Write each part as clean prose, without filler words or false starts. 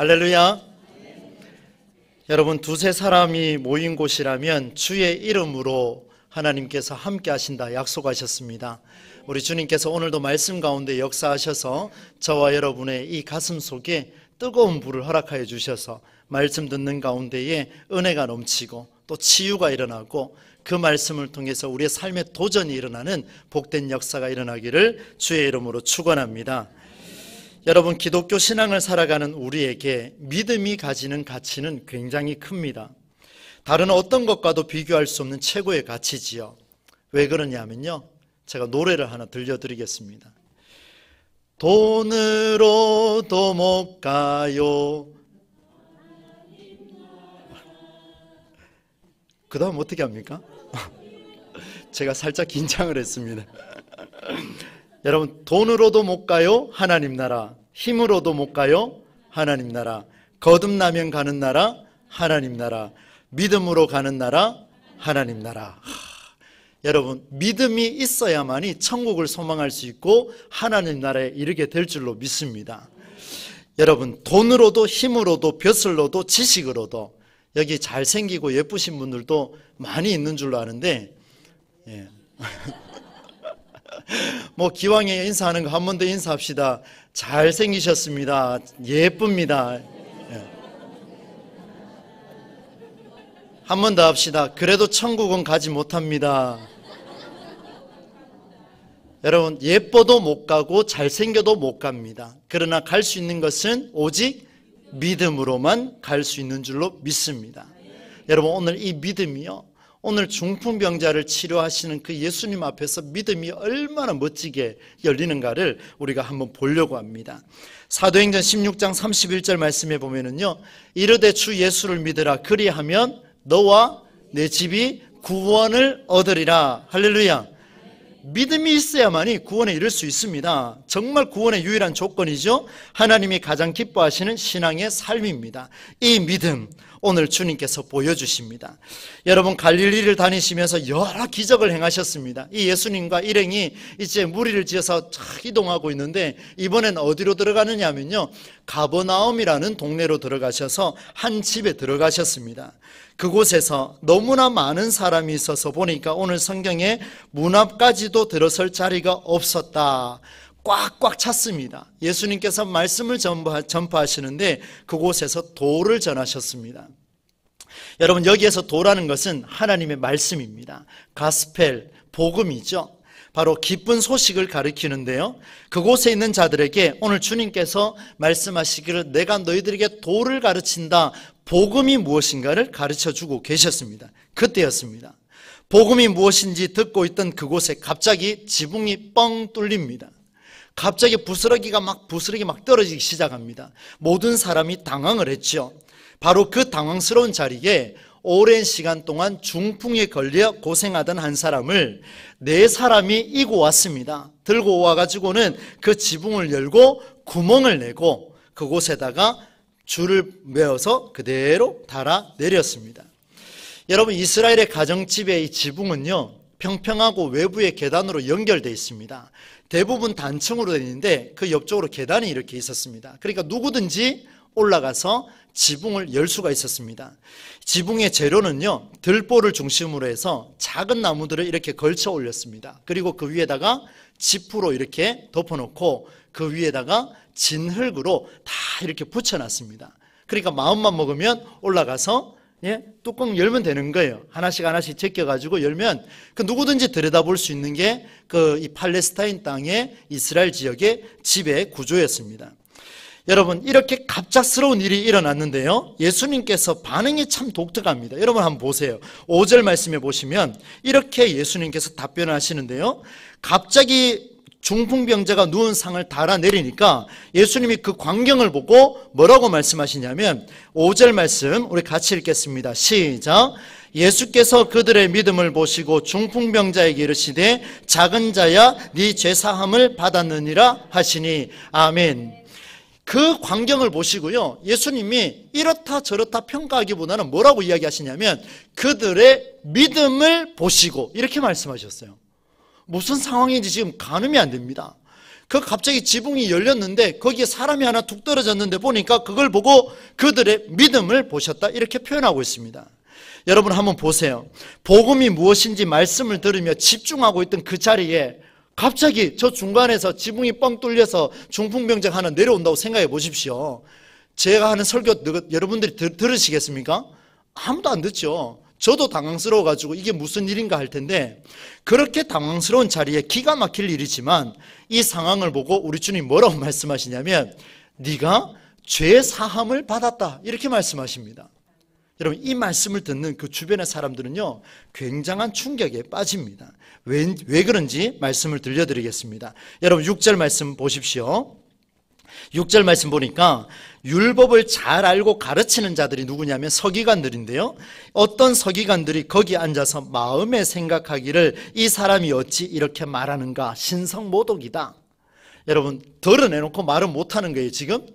할렐루야. 여러분, 두세 사람이 모인 곳이라면 주의 이름으로 하나님께서 함께 하신다 약속하셨습니다. 우리 주님께서 오늘도 말씀 가운데 역사하셔서 저와 여러분의 이 가슴 속에 뜨거운 불을 허락하여 주셔서 말씀 듣는 가운데에 은혜가 넘치고 또 치유가 일어나고 그 말씀을 통해서 우리의 삶의 도전이 일어나는 복된 역사가 일어나기를 주의 이름으로 축원합니다. 여러분, 기독교 신앙을 살아가는 우리에게 믿음이 가지는 가치는 굉장히 큽니다. 다른 어떤 것과도 비교할 수 없는 최고의 가치지요. 왜 그러냐면요, 제가 노래를 하나 들려드리겠습니다. 돈으로도 못 가요. 그 다음 어떻게 합니까? 제가 살짝 긴장을 했습니다. 여러분, 돈으로도 못 가요, 하나님 나라. 힘으로도 못 가요, 하나님 나라. 거듭나면 가는 나라, 하나님 나라. 믿음으로 가는 나라, 하나님 나라. 여러분, 믿음이 있어야만이 천국을 소망할 수 있고 하나님 나라에 이르게 될 줄로 믿습니다. 여러분, 돈으로도 힘으로도 벼슬로도 지식으로도, 여기 잘생기고 예쁘신 분들도 많이 있는 줄로 아는데, 예. 뭐 기왕에 인사하는 거 한 번 더 인사합시다. 잘생기셨습니다. 예쁩니다. 예. 한 번 더 합시다. 그래도 천국은 가지 못합니다. 여러분, 예뻐도 못 가고 잘생겨도 못 갑니다. 그러나 갈 수 있는 것은 오직 믿음으로만 갈 수 있는 줄로 믿습니다. 여러분, 오늘 이 믿음이요, 오늘 중풍병자를 치료하시는 그 예수님 앞에서 믿음이 얼마나 멋지게 열리는가를 우리가 한번 보려고 합니다. 사도행전 16장 31절 말씀에 보면은요, 이르되 주 예수를 믿으라. 그리하면 너와 내 집이 구원을 얻으리라. 할렐루야. 믿음이 있어야만이 구원에 이를 수 있습니다. 정말 구원의 유일한 조건이죠. 하나님이 가장 기뻐하시는 신앙의 삶입니다. 이 믿음 오늘 주님께서 보여주십니다. 여러분, 갈릴리를 다니시면서 여러 기적을 행하셨습니다. 이 예수님과 일행이 이제 무리를 지어서 이동하고 있는데, 이번엔 어디로 들어가느냐 하면요, 가버나움이라는 동네로 들어가셔서 한 집에 들어가셨습니다. 그곳에서 너무나 많은 사람이 있어서 보니까 오늘 성경에 문 앞까지도 들어설 자리가 없었다. 꽉꽉 찼습니다. 예수님께서 말씀을 전파하시는데 그곳에서 도를 전하셨습니다. 여러분, 여기에서 도라는 것은 하나님의 말씀입니다. 가스펠, 복음이죠. 바로 기쁜 소식을 가리키는데요, 그곳에 있는 자들에게 오늘 주님께서 말씀하시기를 내가 너희들에게 도를 가르친다, 복음이 무엇인가를 가르쳐주고 계셨습니다. 그때였습니다. 복음이 무엇인지 듣고 있던 그곳에 갑자기 지붕이 뻥 뚫립니다. 갑자기 부스러기 막 떨어지기 시작합니다. 모든 사람이 당황을 했죠. 바로 그 당황스러운 자리에 오랜 시간 동안 중풍에 걸려 고생하던 한 사람을 네 사람이 이고 왔습니다. 들고 와가지고는 그 지붕을 열고 구멍을 내고 그곳에다가 줄을 메어서 그대로 달아 내렸습니다. 여러분, 이스라엘의 가정집의 이 지붕은요, 평평하고 외부의 계단으로 연결되어 있습니다. 대부분 단층으로 되어 있는데 그 옆쪽으로 계단이 이렇게 있었습니다. 그러니까 누구든지 올라가서 지붕을 열 수가 있었습니다. 지붕의 재료는요, 들보를 중심으로 해서 작은 나무들을 이렇게 걸쳐 올렸습니다. 그리고 그 위에다가 지프로 이렇게 덮어놓고 그 위에다가 진흙으로 다 이렇게 붙여놨습니다. 그러니까 마음만 먹으면 올라가서 뚜껑 열면 되는 거예요. 하나씩 하나씩 제껴가지고 열면 그 누구든지 들여다볼 수 있는 게 이 팔레스타인 땅의 이스라엘 지역의 집의 구조였습니다. 여러분, 이렇게 갑작스러운 일이 일어났는데요, 예수님께서 반응이 참 독특합니다. 여러분 한번 보세요. 5절 말씀에 보시면 이렇게 예수님께서 답변을 하시는데요, 갑자기 중풍병자가 누운 상을 달아내리니까 예수님이 그 광경을 보고 뭐라고 말씀하시냐면, 5절 말씀 우리 같이 읽겠습니다. 시작. 예수께서 그들의 믿음을 보시고 중풍병자에게 이르시되 작은 자야 네 죄사함을 받았느니라 하시니. 아멘. 그 광경을 보시고요, 예수님이 이렇다 저렇다 평가하기보다는 뭐라고 이야기하시냐면 그들의 믿음을 보시고 이렇게 말씀하셨어요. 무슨 상황인지 지금 가늠이 안 됩니다. 그 갑자기 지붕이 열렸는데 거기에 사람이 하나 툭 떨어졌는데 보니까 그걸 보고 그들의 믿음을 보셨다, 이렇게 표현하고 있습니다. 여러분 한번 보세요. 복음이 무엇인지 말씀을 들으며 집중하고 있던 그 자리에 갑자기 저 중간에서 지붕이 뻥 뚫려서 중풍병자가 하나 내려온다고 생각해 보십시오. 제가 하는 설교 여러분들이 들으시겠습니까? 아무도 안 듣죠. 저도 당황스러워가지고 이게 무슨 일인가 할 텐데, 그렇게 당황스러운 자리에 기가 막힐 일이지만 이 상황을 보고 우리 주님 뭐라고 말씀하시냐면 네가 죄 사함을 받았다, 이렇게 말씀하십니다. 여러분 이 말씀을 듣는 그 주변의 사람들은요 굉장한 충격에 빠집니다. 왜 그런지 말씀을 들려드리겠습니다. 여러분 6절 말씀 보십시오. 6절 말씀 보니까 율법을 잘 알고 가르치는 자들이 누구냐면 서기관들인데요, 어떤 서기관들이 거기 앉아서 마음에 생각하기를 이 사람이 어찌 이렇게 말하는가, 신성모독이다. 여러분 드러내놓고 말은 못하는 거예요. 지금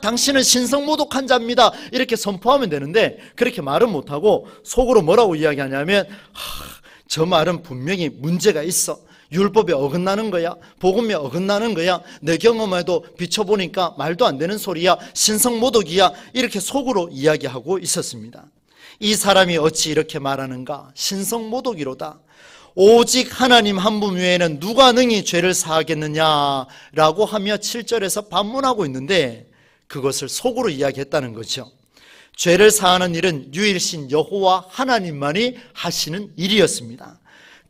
당신은 신성모독한 자입니다, 이렇게 선포하면 되는데 그렇게 말은 못하고 속으로 뭐라고 이야기하냐면 저 말은 분명히 문제가 있어, 율법에 어긋나는 거야, 복음에 어긋나는 거야, 내 경험에도 비춰보니까 말도 안 되는 소리야, 신성모독이야, 이렇게 속으로 이야기하고 있었습니다. 이 사람이 어찌 이렇게 말하는가, 신성모독이로다. 오직 하나님 한 분 외에는 누가 능히 죄를 사하겠느냐라고 하며 7절에서 반문하고 있는데 그것을 속으로 이야기했다는 거죠. 죄를 사하는 일은 유일신 여호와 하나님만이 하시는 일이었습니다.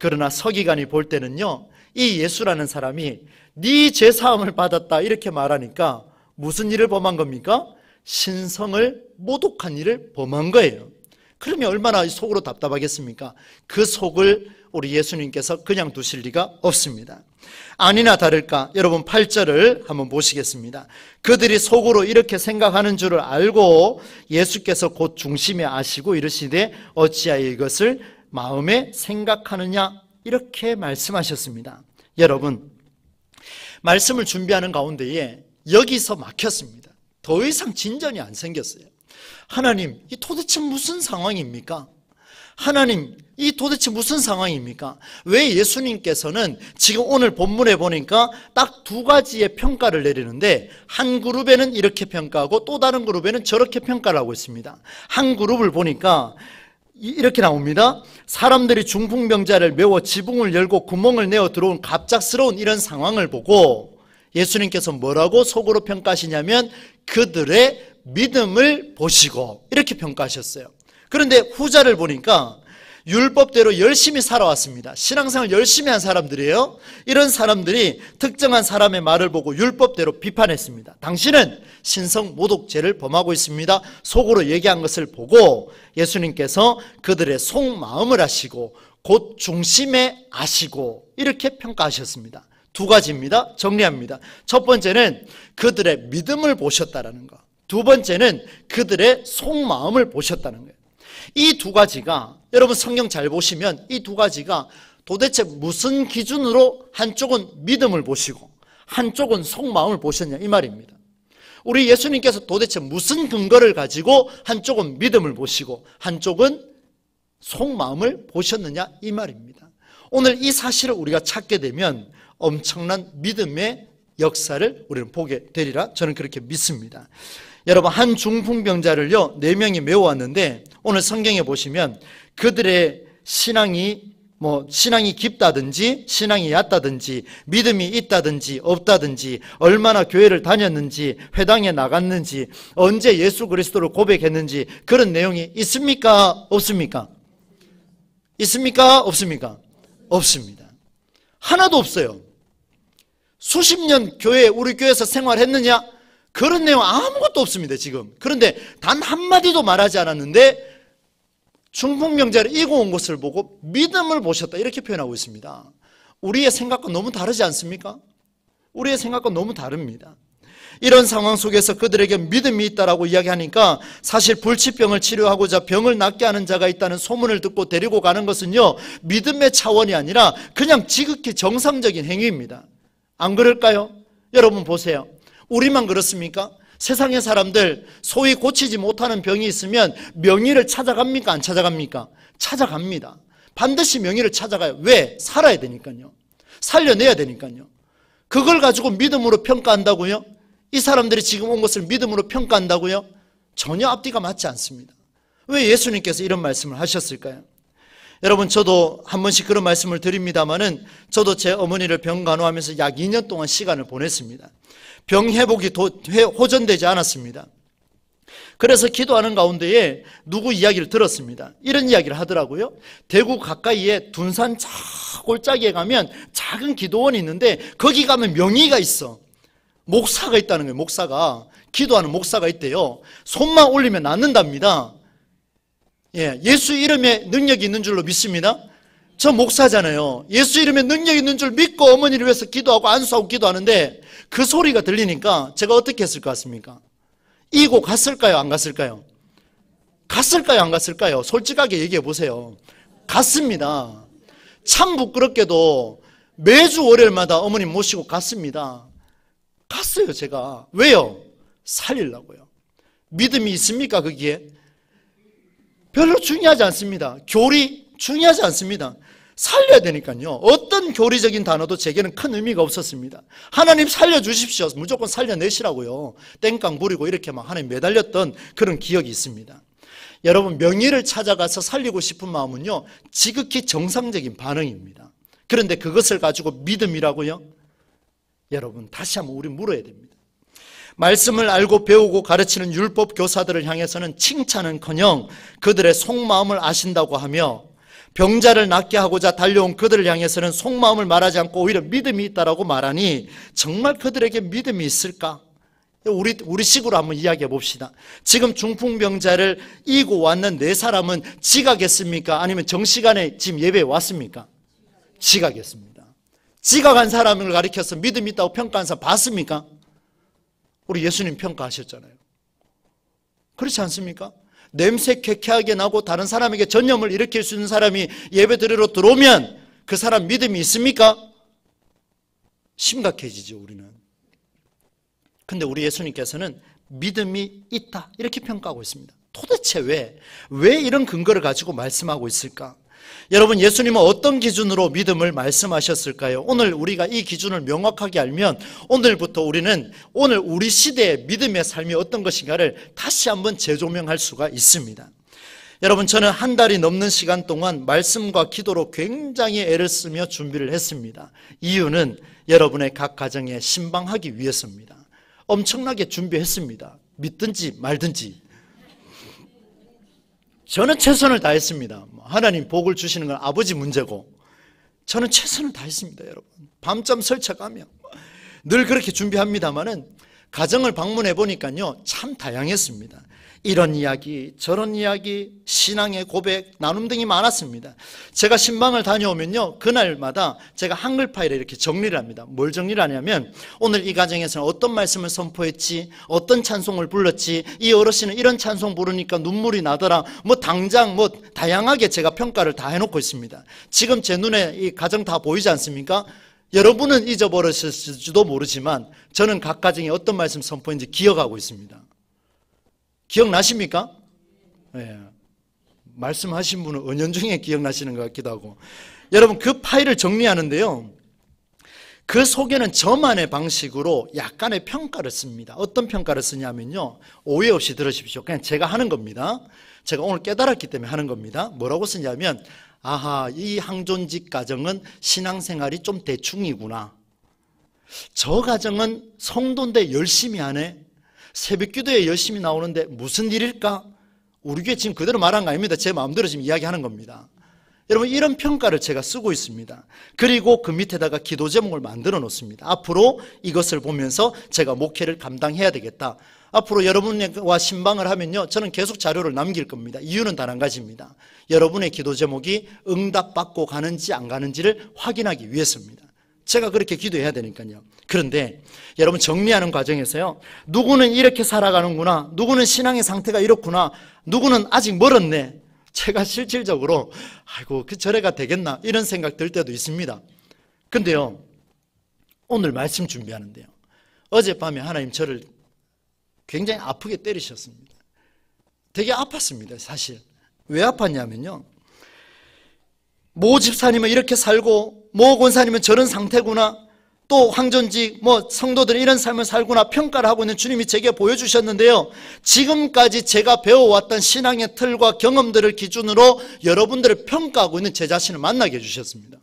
그러나 서기관이 볼 때는요, 이 예수라는 사람이 네 죄사함을 받았다 이렇게 말하니까 무슨 일을 범한 겁니까? 신성을 모독한 일을 범한 거예요. 그러면 얼마나 속으로 답답하겠습니까? 그 속을 우리 예수님께서 그냥 두실 리가 없습니다. 아니나 다를까 여러분 8절을 한번 보시겠습니다. 그들이 속으로 이렇게 생각하는 줄을 알고 예수께서 곧 중심에 아시고 이르시되 어찌하여 이것을 마음에 생각하느냐, 이렇게 말씀하셨습니다. 여러분 말씀을 준비하는 가운데에 여기서 막혔습니다. 더 이상 진전이 안 생겼어요. 하나님 이 도대체 무슨 상황입니까? 하나님 이 도대체 무슨 상황입니까? 왜 예수님께서는 지금 오늘 본문에 보니까 딱 두 가지의 평가를 내리는데 한 그룹에는 이렇게 평가하고 또 다른 그룹에는 저렇게 평가를 하고 있습니다. 한 그룹을 보니까 이렇게 나옵니다. 사람들이 중풍병자를 메워 지붕을 열고 구멍을 내어 들어온 갑작스러운 이런 상황을 보고 예수님께서 뭐라고 속으로 평가하시냐면 그들의 믿음을 보시고 이렇게 평가하셨어요. 그런데 후자를 보니까 율법대로 열심히 살아왔습니다. 신앙생활 열심히 한 사람들이에요. 이런 사람들이 특정한 사람의 말을 보고 율법대로 비판했습니다. 당신은 신성모독죄를 범하고 있습니다. 속으로 얘기한 것을 보고 예수님께서 그들의 속마음을 아시고 곧 중심에 아시고 이렇게 평가하셨습니다. 두 가지입니다. 정리합니다. 첫 번째는 그들의 믿음을 보셨다라는 거, 두 번째는 그들의 속마음을 보셨다는 거예요. 이 두 가지가 여러분 성경 잘 보시면 이 두 가지가 도대체 무슨 기준으로 한쪽은 믿음을 보시고 한쪽은 속마음을 보셨냐 이 말입니다. 우리 예수님께서 도대체 무슨 근거를 가지고 한쪽은 믿음을 보시고 한쪽은 속마음을 보셨느냐 이 말입니다. 오늘 이 사실을 우리가 찾게 되면 엄청난 믿음의 역사를 우리는 보게 되리라 저는 그렇게 믿습니다. 여러분 한 중풍병자를요 4명이 메워왔는데 오늘 성경에 보시면 그들의 신앙이 깊다든지 신앙이 얕다든지 믿음이 있다든지 없다든지 얼마나 교회를 다녔는지 회당에 나갔는지 언제 예수 그리스도를 고백했는지 그런 내용이 있습니까? 없습니까? 있습니까? 없습니까? 없습니다. 하나도 없어요. 수십 년 우리 교회에서 생활했느냐? 그런 내용 아무것도 없습니다 지금. 그런데 단 한마디도 말하지 않았는데 중풍병자를 이고 온 것을 보고 믿음을 보셨다 이렇게 표현하고 있습니다. 우리의 생각과 너무 다르지 않습니까? 우리의 생각과 너무 다릅니다. 이런 상황 속에서 그들에게 믿음이 있다라고 이야기하니까 사실 불치병을 치료하고자 병을 낫게 하는 자가 있다는 소문을 듣고 데리고 가는 것은요 믿음의 차원이 아니라 그냥 지극히 정상적인 행위입니다. 안 그럴까요? 여러분 보세요. 우리만 그렇습니까? 세상의 사람들 소위 고치지 못하는 병이 있으면 명의를 찾아갑니까? 안 찾아갑니까? 찾아갑니다. 반드시 명의를 찾아가요. 왜? 살아야 되니까요. 살려내야 되니까요. 그걸 가지고 믿음으로 평가한다고요? 이 사람들이 지금 온 것을 믿음으로 평가한다고요? 전혀 앞뒤가 맞지 않습니다. 왜 예수님께서 이런 말씀을 하셨을까요? 여러분, 저도 한 번씩 그런 말씀을 드립니다마는 저도 제 어머니를 병간호하면서 약 2년 동안 시간을 보냈습니다. 병 회복이 호전되지 않았습니다. 그래서 기도하는 가운데에 누구 이야기를 들었습니다. 이런 이야기를 하더라고요. 대구 가까이에 둔산 골짜기에 가면 작은 기도원이 있는데 거기 가면 명의가 있어. 목사가 있다는 거예요. 목사가. 기도하는 목사가 있대요. 손만 올리면 낫는답니다. 예수 이름에 능력이 있는 줄로 믿습니다. 저 목사잖아요. 예수 이름에 능력이 있는 줄 믿고 어머니를 위해서 기도하고 안수하고 기도하는데 그 소리가 들리니까 제가 어떻게 했을 것 같습니까? 이고 갔을까요? 안 갔을까요? 갔을까요? 안 갔을까요? 솔직하게 얘기해 보세요. 갔습니다. 참 부끄럽게도 매주 월요일마다 어머님 모시고 갔습니다. 갔어요, 제가. 왜요? 살리려고요. 믿음이 있습니까, 거기에? 별로 중요하지 않습니다. 교리 중요하지 않습니다. 살려야 되니까요. 어떤 교리적인 단어도 제게는 큰 의미가 없었습니다. 하나님 살려주십시오. 무조건 살려내시라고요. 땡깡 부리고 이렇게 막 하나님 매달렸던 그런 기억이 있습니다. 여러분, 명의를 찾아가서 살리고 싶은 마음은요, 지극히 정상적인 반응입니다. 그런데 그것을 가지고 믿음이라고요? 여러분, 다시 한번 우리 물어야 됩니다. 말씀을 알고 배우고 가르치는 율법 교사들을 향해서는 칭찬은커녕 그들의 속마음을 아신다고 하며, 병자를 낫게 하고자 달려온 그들을 향해서는 속마음을 말하지 않고 오히려 믿음이 있다라고 말하니 정말 그들에게 믿음이 있을까? 우리 식으로 한번 이야기해 봅시다. 지금 중풍병자를 이고 왔는 네 사람은 지각했습니까? 아니면 정시간에 지금 예배에 왔습니까? 지각했습니다. 지각한 사람을 가리켜서 믿음이 있다고 평가한 사람 봤습니까? 우리 예수님 평가하셨잖아요. 그렇지 않습니까? 냄새 쾌쾌하게 나고 다른 사람에게 전염을 일으킬 수 있는 사람이 예배드리러 들어오면 그 사람 믿음이 있습니까? 심각해지죠, 우리는. 근데 우리 예수님께서는 믿음이 있다 이렇게 평가하고 있습니다. 도대체 왜 이런 근거를 가지고 말씀하고 있을까? 여러분, 예수님은 어떤 기준으로 믿음을 말씀하셨을까요? 오늘 우리가 이 기준을 명확하게 알면 오늘부터 우리는 오늘 우리 시대의 믿음의 삶이 어떤 것인가를 다시 한번 재조명할 수가 있습니다. 여러분, 저는 한 달이 넘는 시간 동안 말씀과 기도로 굉장히 애를 쓰며 준비를 했습니다. 이유는 여러분의 각 가정에 신방하기 위해서입니다. 엄청나게 준비했습니다. 믿든지 말든지. 저는 최선을 다했습니다. 하나님 복을 주시는 건 아버지 문제고 저는 최선을 다했습니다. 여러분, 밤잠 설쳐가며 늘 그렇게 준비합니다마는 가정을 방문해 보니까요, 참 다양했습니다. 이런 이야기 저런 이야기, 신앙의 고백, 나눔 등이 많았습니다. 제가 신방을 다녀오면요, 그날마다 제가 한글 파일에 이렇게 정리를 합니다. 뭘 정리를 하냐면 오늘 이 가정에서는 어떤 말씀을 선포했지, 어떤 찬송을 불렀지, 이 어르신은 이런 찬송 부르니까 눈물이 나더라, 당장 다양하게 제가 평가를 다 해놓고 있습니다. 지금 제 눈에 이 가정 다 보이지 않습니까? 여러분은 잊어버렸을지도 모르지만 저는 각 가정에 어떤 말씀 선포했는지 기억하고 있습니다. 기억나십니까? 네. 말씀하신 분은 은연중에 기억나시는 것 같기도 하고. 여러분, 그 파일을 정리하는데요, 그 속에는 저만의 방식으로 약간의 평가를 씁니다. 어떤 평가를 쓰냐면요, 오해 없이 들으십시오. 그냥 제가 하는 겁니다. 제가 오늘 깨달았기 때문에 하는 겁니다. 뭐라고 쓰냐면, 아하, 이 항존직 가정은 신앙생활이 좀 대충이구나. 저 가정은 성도인데 열심히 하네. 새벽 기도에 열심히 나오는데 무슨 일일까? 우리 교회 지금 그대로 말한 거 아닙니다. 제 마음대로 지금 이야기하는 겁니다. 여러분, 이런 평가를 제가 쓰고 있습니다. 그리고 그 밑에다가 기도 제목을 만들어 놓습니다. 앞으로 이것을 보면서 제가 목회를 감당해야 되겠다. 앞으로 여러분과 신방을 하면요, 저는 계속 자료를 남길 겁니다. 이유는 단 한 가지입니다. 여러분의 기도 제목이 응답받고 가는지 안 가는지를 확인하기 위해서입니다. 제가 그렇게 기도해야 되니까요. 그런데 여러분, 정리하는 과정에서요, 누구는 이렇게 살아가는구나, 누구는 신앙의 상태가 이렇구나, 누구는 아직 멀었네, 제가 실질적으로 아이고 그 절에가 되겠나 이런 생각 들 때도 있습니다. 근데요, 오늘 말씀 준비하는데요, 어젯밤에 하나님 저를 굉장히 아프게 때리셨습니다. 되게 아팠습니다. 사실 왜 아팠냐면요, 모 집사님은 이렇게 살고 모 권사님은 저런 상태구나, 또 황전직 성도들이 이런 삶을 살구나 평가를 하고 있는 주님이 제게 보여주셨는데요, 지금까지 제가 배워왔던 신앙의 틀과 경험들을 기준으로 여러분들을 평가하고 있는 제 자신을 만나게 해주셨습니다.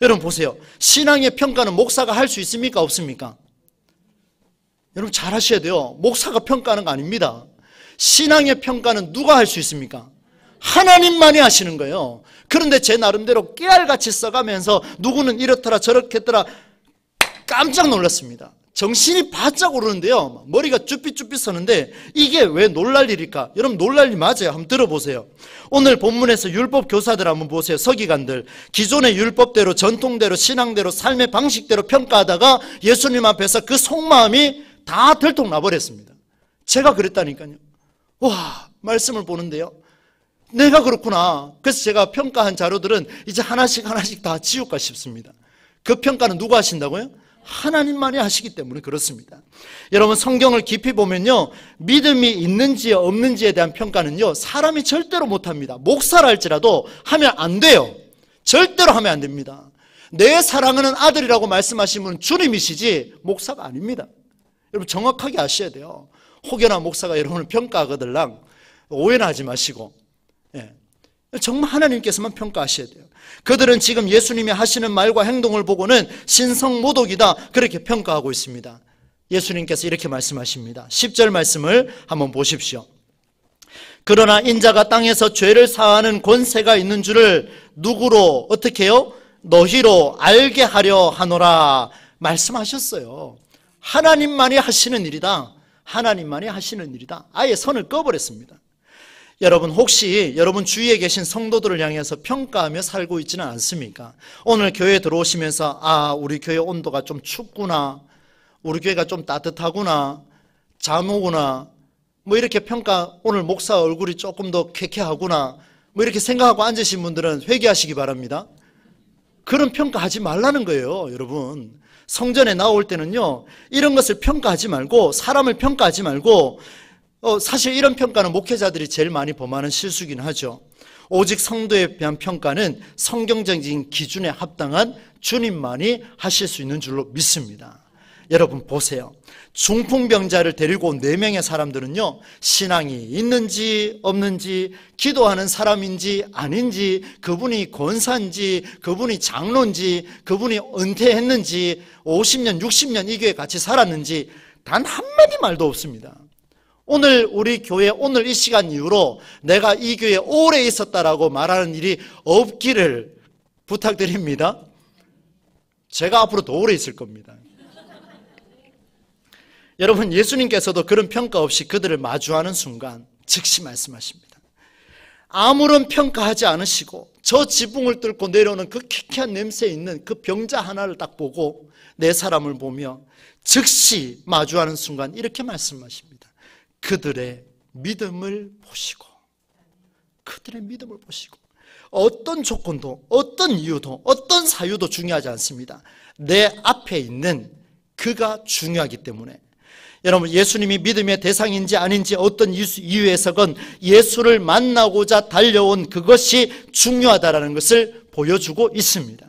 여러분 보세요. 신앙의 평가는 목사가 할 수 있습니까? 없습니까? 여러분 잘 하셔야 돼요. 목사가 평가하는 거 아닙니다. 신앙의 평가는 누가 할 수 있습니까? 하나님만이 하시는 거예요. 그런데 제 나름대로 깨알같이 써가면서 누구는 이렇더라 저렇겠더라 깜짝 놀랐습니다. 정신이 바짝 오르는데요, 머리가 쭈삣쭈삣 서는데 이게 왜 놀랄 일일까? 여러분 놀랄 일 맞아요. 한번 들어보세요. 오늘 본문에서 율법 교사들 한번 보세요. 서기관들, 기존의 율법대로 전통대로 신앙대로 삶의 방식대로 평가하다가 예수님 앞에서 그 속마음이 다 들통나버렸습니다. 제가 그랬다니까요. 와, 말씀을 보는데요, 내가 그렇구나. 그래서 제가 평가한 자료들은 이제 하나씩 다 지울까 싶습니다. 그 평가는 누가 하신다고요? 하나님만이 하시기 때문에 그렇습니다. 여러분 성경을 깊이 보면요, 믿음이 있는지 없는지에 대한 평가는요 사람이 절대로 못합니다. 목사라 할지라도 하면 안 돼요. 절대로 하면 안 됩니다. 내 사랑하는 아들이라고 말씀하신 분은 주님이시지 목사가 아닙니다. 여러분 정확하게 아셔야 돼요. 혹여나 목사가 여러분을 평가하거들랑 오해는 하지 마시고, 정말 하나님께서만 평가하셔야 돼요. 그들은 지금 예수님이 하시는 말과 행동을 보고는 신성모독이다 그렇게 평가하고 있습니다. 예수님께서 이렇게 말씀하십니다. 10절 말씀을 한번 보십시오. 그러나 인자가 땅에서 죄를 사하는 권세가 있는 줄을 누구로 어떻게 해요? 너희로 알게 하려 하노라 말씀하셨어요. 하나님만이 하시는 일이다. 하나님만이 하시는 일이다. 아예 선을 꺼버렸습니다. 여러분 혹시 여러분 주위에 계신 성도들을 향해서 평가하며 살고 있지는 않습니까? 오늘 교회에 들어오시면서 우리 교회 온도가 좀 춥구나, 우리 교회가 좀 따뜻하구나, 잠 오구나, 이렇게 평가, 오늘 목사 얼굴이 조금 더 쾌쾌하구나, 이렇게 생각하고 앉으신 분들은 회개하시기 바랍니다. 그런 평가하지 말라는 거예요. 여러분 성전에 나올 때는요 이런 것을 평가하지 말고, 사람을 평가하지 말고, 사실 이런 평가는 목회자들이 제일 많이 범하는 실수긴 하죠. 오직 성도에 대한 평가는 성경적인 기준에 합당한 주님만이 하실 수 있는 줄로 믿습니다. 여러분 보세요. 중풍병자를 데리고 온 4명의 사람들은요 신앙이 있는지 없는지, 기도하는 사람인지 아닌지, 그분이 권사인지 그분이 장로인지, 그분이 은퇴했는지 50년 60년 이 교회에 같이 살았는지 단 한마디 말도 없습니다. 오늘 우리 교회 오늘 이 시간 이후로 내가 이 교회에 오래 있었다라고 말하는 일이 없기를 부탁드립니다. 제가 앞으로 더 오래 있을 겁니다. 여러분 예수님께서도 그런 평가 없이 그들을 마주하는 순간 즉시 말씀하십니다. 아무런 평가하지 않으시고 저 지붕을 뚫고 내려오는 그 퀴퀴한 냄새 있는 그 병자 하나를 딱 보고 내 사람을 보며 즉시 마주하는 순간 이렇게 말씀하십니다. 그들의 믿음을 보시고, 그들의 믿음을 보시고, 어떤 조건도 어떤 이유도 어떤 사유도 중요하지 않습니다. 내 앞에 있는 그가 중요하기 때문에 여러분 예수님이 믿음의 대상인지 아닌지 어떤 이유에서건 예수를 만나고자 달려온 그것이 중요하다는 것을 보여주고 있습니다.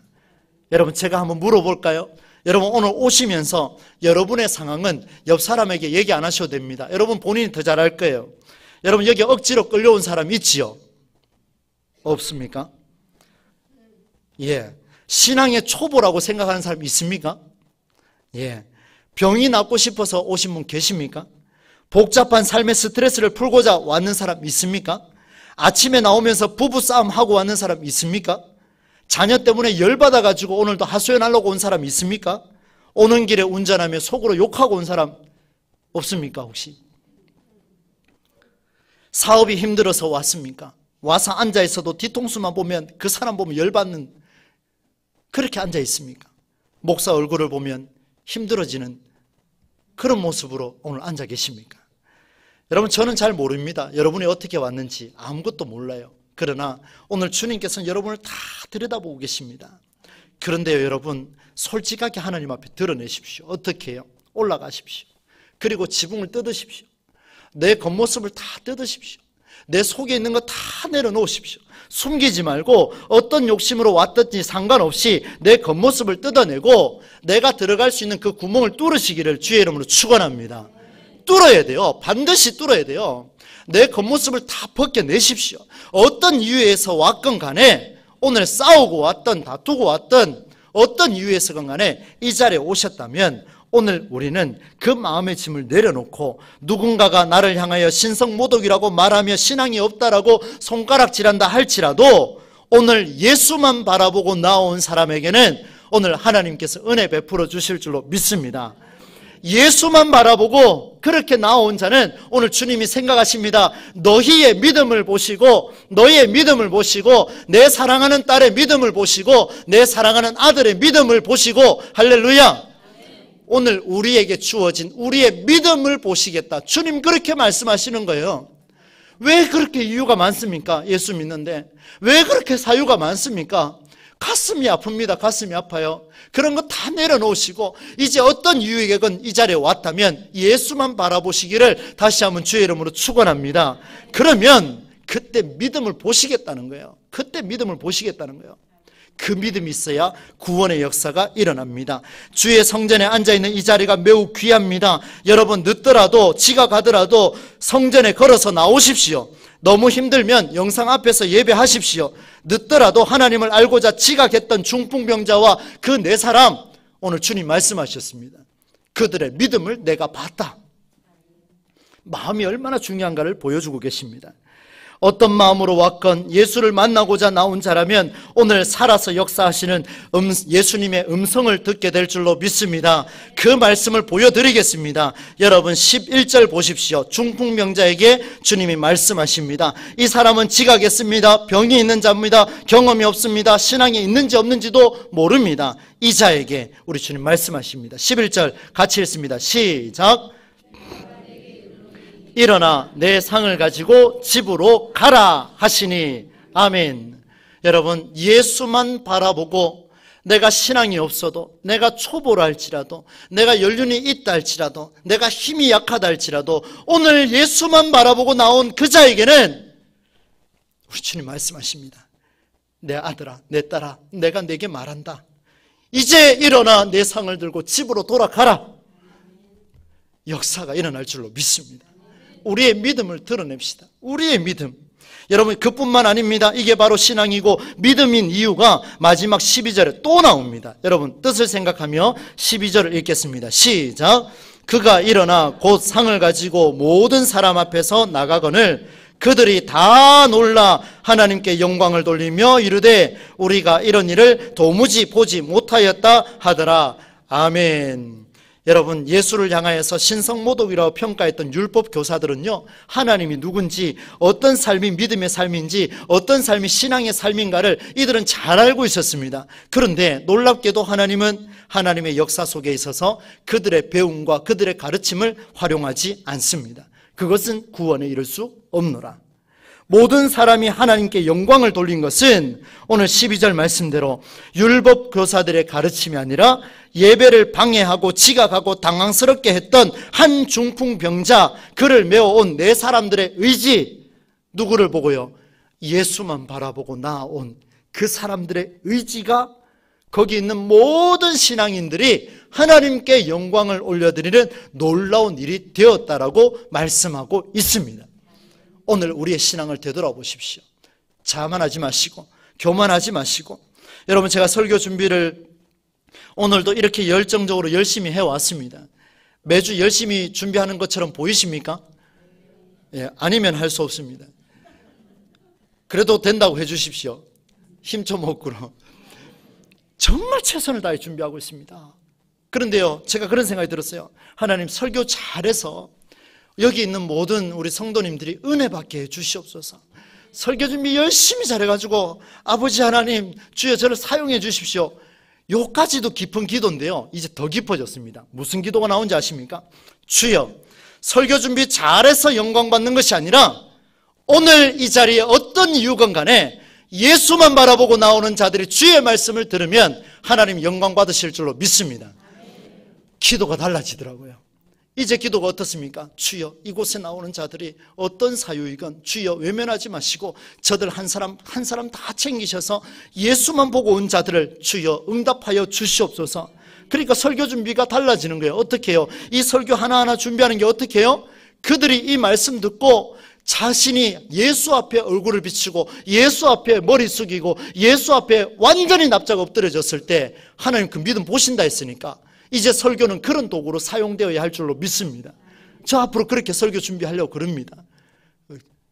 여러분 제가 한번 물어볼까요? 여러분 오늘 오시면서 여러분의 상황은 옆 사람에게 얘기 안 하셔도 됩니다. 여러분 본인이 더 잘할 거예요. 여러분 여기 억지로 끌려온 사람 있지요? 없습니까? 예. 신앙의 초보라고 생각하는 사람 있습니까? 예. 병이 낫고 싶어서 오신 분 계십니까? 복잡한 삶의 스트레스를 풀고자 왔는 사람 있습니까? 아침에 나오면서 부부싸움 하고 왔는 사람 있습니까? 자녀 때문에 열받아가지고 오늘도 하소연하려고 온 사람 있습니까? 오는 길에 운전하며 속으로 욕하고 온 사람 없습니까 혹시? 사업이 힘들어서 왔습니까? 와서 앉아있어도 뒤통수만 보면 그 사람 보면 열받는, 그렇게 앉아있습니까? 목사 얼굴을 보면 힘들어지는 그런 모습으로 오늘 앉아 계십니까? 여러분 저는 잘 모릅니다. 여러분이 어떻게 왔는지 아무것도 몰라요. 그러나 오늘 주님께서는 여러분을 다 들여다보고 계십니다. 그런데요 여러분 솔직하게 하나님 앞에 드러내십시오. 어떻게 해요? 올라가십시오. 그리고 지붕을 뜯으십시오. 내 겉모습을 다 뜯으십시오. 내 속에 있는 거 다 내려놓으십시오. 숨기지 말고 어떤 욕심으로 왔든지 상관없이 내 겉모습을 뜯어내고 내가 들어갈 수 있는 그 구멍을 뚫으시기를 주의 이름으로 축원합니다. 뚫어야 돼요. 반드시 뚫어야 돼요. 내 겉모습을 다 벗겨내십시오. 어떤 이유에서 왔건 간에, 오늘 싸우고 왔든 다투고 왔든 어떤 이유에서건 간에 이 자리에 오셨다면 오늘 우리는 그 마음의 짐을 내려놓고, 누군가가 나를 향하여 신성모독이라고 말하며 신앙이 없다라고 손가락질한다 할지라도 오늘 예수만 바라보고 나온 사람에게는 오늘 하나님께서 은혜 베풀어 주실 줄로 믿습니다. 예수만 바라보고 그렇게 나온 자는 오늘 주님이 생각하십니다. 너희의 믿음을 보시고, 너희의 믿음을 보시고, 내 사랑하는 딸의 믿음을 보시고, 내 사랑하는 아들의 믿음을 보시고, 할렐루야, 오늘 우리에게 주어진 우리의 믿음을 보시겠다. 주님 그렇게 말씀하시는 거예요. 왜 그렇게 이유가 많습니까? 예수 믿는데 왜 그렇게 사유가 많습니까? 가슴이 아픕니다. 가슴이 아파요. 그런 거 다 내려놓으시고 이제 어떤 이유에건 이 자리에 왔다면 예수만 바라보시기를 다시 한번 주의 이름으로 축원합니다. 그러면 그때 믿음을 보시겠다는 거예요. 그때 믿음을 보시겠다는 거예요. 그 믿음이 있어야 구원의 역사가 일어납니다. 주의 성전에 앉아있는 이 자리가 매우 귀합니다. 여러분 늦더라도 지각하더라도 성전에 걸어서 나오십시오. 너무 힘들면 영상 앞에서 예배하십시오. 늦더라도 하나님을 알고자 지각했던 중풍병자와 그 네 사람, 오늘 주님 말씀하셨습니다. 그들의 믿음을 내가 봤다. 마음이 얼마나 중요한가를 보여주고 계십니다. 어떤 마음으로 왔건 예수를 만나고자 나온 자라면 오늘 살아서 역사하시는 예수님의 음성을 듣게 될 줄로 믿습니다. 그 말씀을 보여드리겠습니다. 여러분 11절 보십시오. 중풍병자에게 주님이 말씀하십니다. 이 사람은 지각했습니다. 병이 있는 자입니다. 경험이 없습니다. 신앙이 있는지 없는지도 모릅니다. 이 자에게 우리 주님 말씀하십니다. 11절 같이 읽습니다. 시작. 일어나 내 상을 가지고 집으로 가라 하시니. 아멘. 여러분 예수만 바라보고 내가 신앙이 없어도, 내가 초보라 할지라도, 내가 연륜이 있다 할지라도, 내가 힘이 약하다 할지라도 오늘 예수만 바라보고 나온 그 자에게는 우리 주님 말씀하십니다. 내 아들아, 내 딸아, 내가 내게 말한다. 이제 일어나 내 상을 들고 집으로 돌아가라. 역사가 일어날 줄로 믿습니다. 우리의 믿음을 드러냅시다. 우리의 믿음. 여러분 그뿐만 아닙니다. 이게 바로 신앙이고 믿음인 이유가 마지막 12절에 또 나옵니다. 여러분 뜻을 생각하며 12절을 읽겠습니다. 시작. 그가 일어나 곧 상을 가지고 모든 사람 앞에서 나가거늘 그들이 다 놀라 하나님께 영광을 돌리며 이르되 우리가 이런 일을 도무지 보지 못하였다 하더라. 아멘. 여러분 예수를 향하여서 신성모독이라고 평가했던 율법 교사들은요, 하나님이 누군지, 어떤 삶이 믿음의 삶인지, 어떤 삶이 신앙의 삶인가를 이들은 잘 알고 있었습니다. 그런데 놀랍게도 하나님은 하나님의 역사 속에 있어서 그들의 배움과 그들의 가르침을 활용하지 않습니다. 그것은 구원에 이를 수 없노라. 모든 사람이 하나님께 영광을 돌린 것은 오늘 12절 말씀대로 율법 교사들의 가르침이 아니라 예배를 방해하고 지각하고 당황스럽게 했던 한 중풍병자, 그를 메워온 네 사람들의 의지, 누구를 보고요? 예수만 바라보고 나온 그 사람들의 의지가 거기 있는 모든 신앙인들이 하나님께 영광을 올려드리는 놀라운 일이 되었다라고 말씀하고 있습니다. 오늘 우리의 신앙을 되돌아보십시오. 자만하지 마시고 교만하지 마시고. 여러분 제가 설교 준비를 오늘도 이렇게 열정적으로 열심히 해왔습니다. 매주 열심히 준비하는 것처럼 보이십니까? 예, 아니면 할 수 없습니다. 그래도 된다고 해주십시오. 힘좀 얻고로. 정말 최선을 다해 준비하고 있습니다. 그런데요, 제가 그런 생각이 들었어요. 하나님 설교 잘해서 여기 있는 모든 우리 성도님들이 은혜 받게 해 주시옵소서. 설교 준비 열심히 잘해가지고 아버지 하나님 주여 저를 사용해 주십시오. 요까지도 깊은 기도인데요, 이제 더 깊어졌습니다. 무슨 기도가 나온지 아십니까? 주여 설교 준비 잘해서 영광 받는 것이 아니라 오늘 이 자리에 어떤 이유건 간에 예수만 바라보고 나오는 자들이 주의 말씀을 들으면 하나님 영광 받으실 줄로 믿습니다. 기도가 달라지더라고요. 이제 기도가 어떻습니까? 주여, 이곳에 나오는 자들이 어떤 사유이건 주여 외면하지 마시고 저들 한 사람 한 사람 다 챙기셔서 예수만 보고 온 자들을 주여 응답하여 주시옵소서. 그러니까 설교 준비가 달라지는 거예요. 어떻게 해요? 이 설교 하나하나 준비하는 게 어떻게 해요? 그들이 이 말씀 듣고 자신이 예수 앞에 얼굴을 비치고 예수 앞에 머리 숙이고 예수 앞에 완전히 납작 엎드려졌을 때 하나님 그 믿음 보신다 했으니까 이제 설교는 그런 도구로 사용되어야 할 줄로 믿습니다. 저 앞으로 그렇게 설교 준비하려고 그럽니다.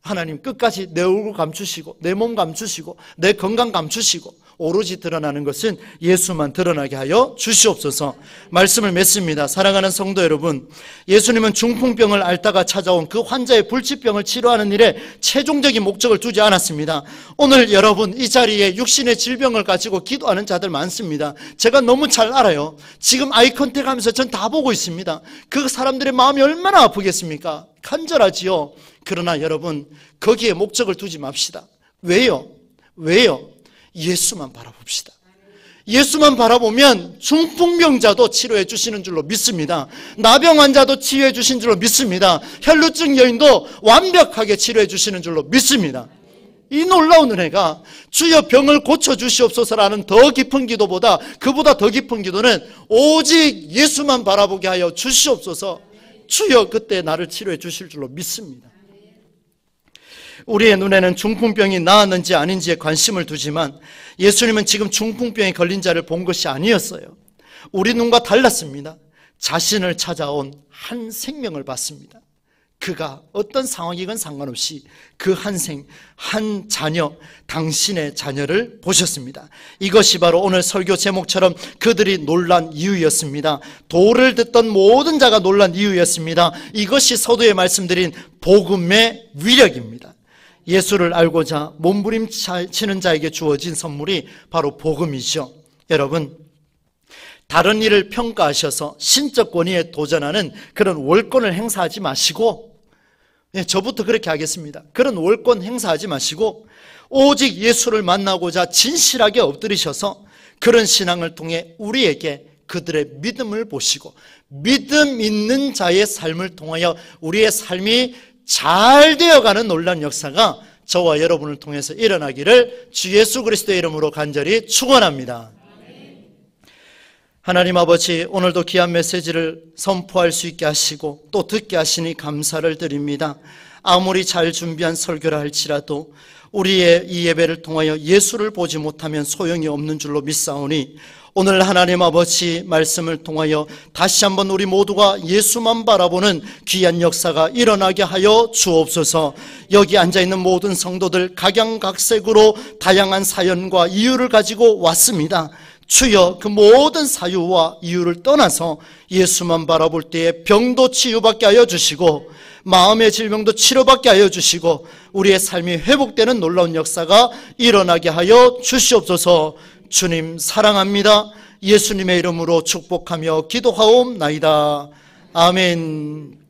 하나님 끝까지 내 얼굴 감추시고 내 몸 감추시고 내 건강 감추시고 오로지 드러나는 것은 예수만 드러나게 하여 주시옵소서. 말씀을 맺습니다. 사랑하는 성도 여러분, 예수님은 중풍병을 앓다가 찾아온 그 환자의 불치병을 치료하는 일에 최종적인 목적을 두지 않았습니다. 오늘 여러분 이 자리에 육신의 질병을 가지고 기도하는 자들 많습니다. 제가 너무 잘 알아요. 지금 아이 컨택 하면서 전 다 보고 있습니다. 그 사람들의 마음이 얼마나 아프겠습니까? 간절하지요. 그러나 여러분 거기에 목적을 두지 맙시다. 왜요? 예수만 바라봅시다. 예수만 바라보면 중풍병자도 치료해 주시는 줄로 믿습니다. 나병 환자도 치유해 주신 줄로 믿습니다. 혈루증 여인도 완벽하게 치료해 주시는 줄로 믿습니다. 이 놀라운 은혜가 주여 병을 고쳐주시옵소서라는 더 깊은 기도보다 그보다 더 깊은 기도는 오직 예수만 바라보게 하여 주시옵소서. 주여 그때 나를 치료해 주실 줄로 믿습니다. 우리의 눈에는 중풍병이 나았는지 아닌지에 관심을 두지만 예수님은 지금 중풍병에 걸린 자를 본 것이 아니었어요. 우리 눈과 달랐습니다. 자신을 찾아온 한 생명을 봤습니다. 그가 어떤 상황이건 상관없이 그 한 자녀, 당신의 자녀를 보셨습니다. 이것이 바로 오늘 설교 제목처럼 그들이 놀란 이유였습니다. 도를 듣던 모든 자가 놀란 이유였습니다. 이것이 서두에 말씀드린 복음의 위력입니다. 예수를 알고자 몸부림치는 자에게 주어진 선물이 바로 복음이죠. 여러분, 다른 일을 평가하셔서 신적 권위에 도전하는 그런 월권을 행사하지 마시고, 저부터 그렇게 하겠습니다. 그런 월권 행사하지 마시고 오직 예수를 만나고자 진실하게 엎드리셔서 그런 신앙을 통해 우리에게 그들의 믿음을 보시고 믿음 있는 자의 삶을 통하여 우리의 삶이 잘 되어가는 놀라운 역사가 저와 여러분을 통해서 일어나기를 주 예수 그리스도의 이름으로 간절히 축원합니다. 하나님 아버지, 오늘도 귀한 메시지를 선포할 수 있게 하시고 또 듣게 하시니 감사를 드립니다. 아무리 잘 준비한 설교라 할지라도 우리의 이 예배를 통하여 예수를 보지 못하면 소용이 없는 줄로 믿사오니 오늘 하나님 아버지 말씀을 통하여 다시 한번 우리 모두가 예수만 바라보는 귀한 역사가 일어나게 하여 주옵소서. 여기 앉아있는 모든 성도들 각양각색으로 다양한 사연과 이유를 가지고 왔습니다. 주여 그 모든 사유와 이유를 떠나서 예수만 바라볼 때에 병도 치유받게 하여 주시고 마음의 질병도 치료받게 하여 주시고 우리의 삶이 회복되는 놀라운 역사가 일어나게 하여 주시옵소서. 주님 사랑합니다. 예수님의 이름으로 축복하며 기도하옵나이다. 아멘.